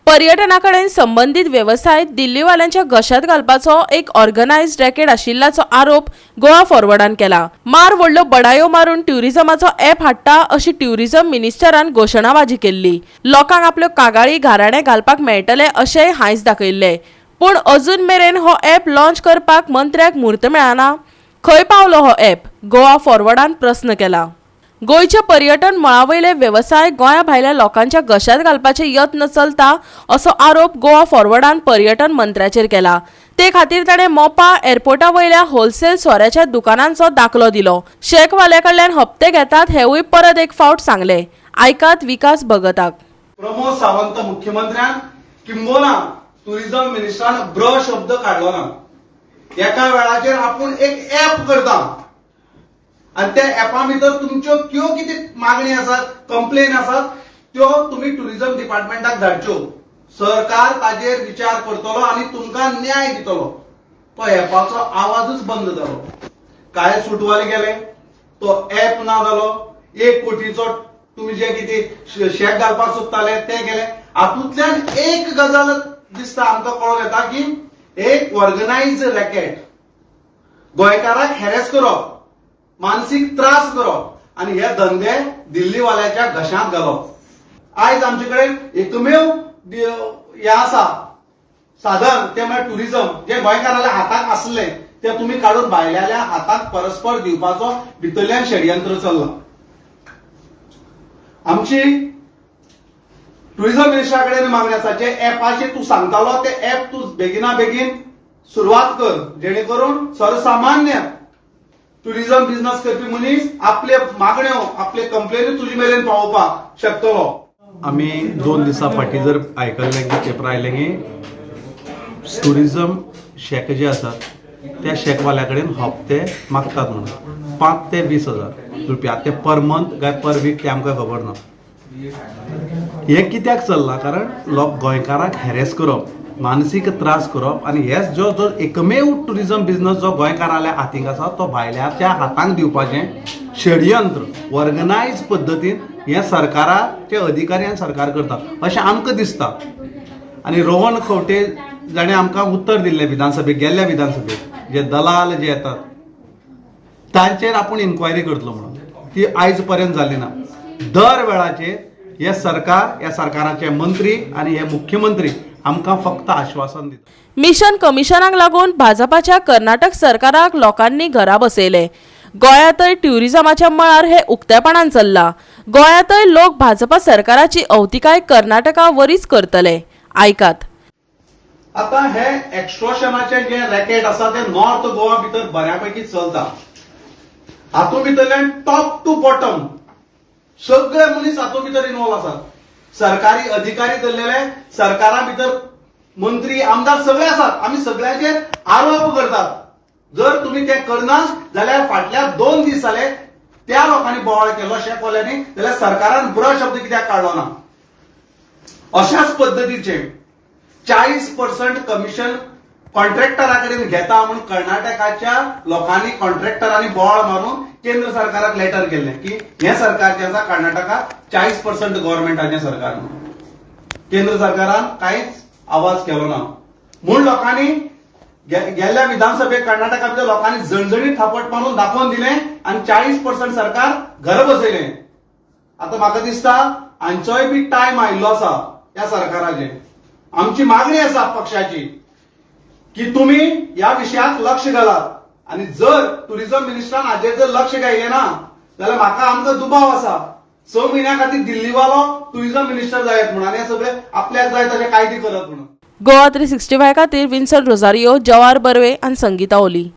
पर्यटनाकडेन संबंधित व्यवसाय दिल्लीवाल्यांच्या घशात घालपाचो एक ऑर्गनायज्ड रॅकेट आशिल्ल्याचो आरोप गोवा फॉरवर्डान केला। मार व्हडल्यो बडायो मारून ट्युरिझमाचो ॲप हाडटा अशी ट्युरिझम मिनिस्टरान घोशणाबाजी केल्ली। लोकांक आपल्यो कागाळी घाराणे घालपाक मेळटले अशेंय हांयस दाखयल्ले, पूण अजून मेरेन हो ॲप लॉन्च करपाक मंत्र्याक म्हूर्त मेळना। खंय पावलो हो ॲप? गोवा फॉरवर्डान प्रस्न केला। गोयचे पर्यटन मळावयले व्यवसाय गोंया भायल्या लोकांच्या घशात घालपाचे यत्न चलता असो आरोप गोवा फॉरवर्डान पर्यटन मंत्र्याचेर केला। ते खातीर ताणें मोपा एअरपोर्टा वयल्या होलसेल सोऱ्याच्या दुकानांचो दाखलो दिलो। शेकवाल्या कडल्यान हप्ते घेतात हेवूय परत एक फावट सांगले। आयकात विकास भगताक। प्रमोद सावंत मुख्यमंत्र्यान किंबोना टुरिझम मिनिस्टरान ब्र शब्द काढलो ना। एका वेळाचेर आपूण एक ॲप करता आणि त्या ॲपा भितर तुमच्यो क्यो कितें मागणी आसात, कंप्लेन आसात त्यो तुम्ही टुरिझम डिपार्टमेंटाक धाडच्यो। सरकार ताजेर विचार करतलो आणि तुमकां न्याय दितलो। तो ॲपाचो आवाजच बंद जालो। काय सुटवाले गेले, तो ॲप ना जालो। 1 कोटीचो तुम्ही जे कितें शेक घालपाक सोदताले ते गेले। हातूंतल्यान एक गजाल दिसता आमकां कळोन येता की एक ऑर्गनायज्ड रॅकेट गोंयकारांक हॅरेस करप, मानसीक त्रास करप आणि हे धंदे दिल्लीवाल्याच्या घशांत घालप। आयज आमचे कडेन एकमेव हे आसा साधन ते म्हळ्यार टुरिझम, जे गोंयकारांच्या हाताक आसले ते तुम्ही काढून भायल्याल्या हाताक परस्पर दिवपाचो भितरल्यान षडयंत्र चल्ला। आमची टुरिझम मिनिस्टरा कडेन मागणी आसा, जे ॲपाचेर तूं सांगतालो ते ॲप तूं बेगिना बेगीन सुरवात कर, जेणे करून सर्वसामान्य टुरिझम बिझनेस करपी मनीस आपले मागण्यो, आपले कंप्लेनी तुजे मेरेन पावोवपाक शकतलो। आम्ही 2 दिसा फाटीं जर आयकल्लें की पेपर आयलें की टुरिझम शेक जे आसात त्या शेकवाल्या कडेन हप्ते मागतात म्हणून 5 ते 20,000 रुपया ते पर मंथ काय पर वीक ते आमकां खबर ना। हे कित्याक चल्लां? कारण लोक गोंयकारांक हॅरेस करप, मानसीक त्रास करप आणि हेच जो एकमेव टुरिझम बिझनेस जो गोंयकारांच्या हातीक आसा तो भायल्याच्या हातांक दिवपाचें षडयंत्र ऑर्गनायज पद्दतीन हे सरकाराचे अधिकारी आनी सरकार करता अशें आमकां दिसता। आनी रोहन खंवटे जाणें आमकां उत्तर दिल्लें विधानसभेक, गेल्ल्या विधानसभेक जे दलाल जे येतात तांचेर आपूण इन्क्वायरी करतलो म्हणून, ती आयज पर्यंत जाली ना। दर वेळाचेर हे सरकार, ह्या सरकाराचे मंत्री आणि हे मुख्यमंत्री आमकां फक्त आश्वासन दिता। मिशन कमिशनाक लागून भाजपाच्या कर्नाटक सरकाराक लोकांनी घरा बसयले। गोंयांतय ट्युरिझमाच्या मळार हे उक्तेपणान चल्ला। गोंयांतय लोक भाजपा सरकाराची अवतिकाय कर्नाटका वरीच करतले। आयकात। आता हे एक्सटॉर्शनाचे जे रॅकेट आसा ते नॉर्थ गोवा भितर बऱ्यापैकी चलता। हातूंत भितरल्यान टॉप टू बॉटम सगळे मनीस हातूंत भितर इन्वॉल्व आसात। सरकारी अधिकारी धरलेले, सरकारा भितर मंत्री, आमदार सगळे आसात। आमी सगळ्यांचेर आरोप करतात। जर तुम्ही ते करनात जाल्यार फाटल्या 2 दीस जाले त्या लोकांनी बोवाळ केलो शेकवाल्यांनी, जाल्यार सरकारान ब्र शब्द कित्याक काढलो ना? अशाच पद्दतीचे 40% कमिशन कॉन्ट्रॅक्टरा कडेन घेता म्हणून कर्नाटकाच्या लोकांनी, कॉन्ट्रॅक्टरांनी बोवाळ मारून केंद्र सरकाराक लेटर केल्लें की हे सरकार जे आसा कर्नाटकाक 40% गव्हर्नमेंटाचें सरकार म्हणून। केंद्र सरकारान कांयच आवाज केलो ना म्हूण लोकांनी गेल्ल्या विधानसभेक कर्नाटकांतल्या लोकांनी जणजणीत थापट मारून दाखोवन दिलें आणि 40% सरकार घर बसयलें। आता म्हाका दिसता हांचोय बी टायम आयिल्लो आसा ह्या सरकाराचे। आमची मागणी आसा पक्षाची की तुम्ही या विशयात लक्ष घालात आणि जर टुरिझम मिनिस्टरान हाजेर जर लक्ष घायलें ना जाल्यार आमकां दुबाव आसा 6 म्हयन्या खातीर दिल्लीवालो टुरिझम मिनिस्टर जायत म्हणून, आनी हे सगळे आपल्याक जाय तशें कायदे करत म्हणून। गोवा 365 खातीर विन्सन रोझारियो, जवाहर बर्वे आनी संगीता ओली।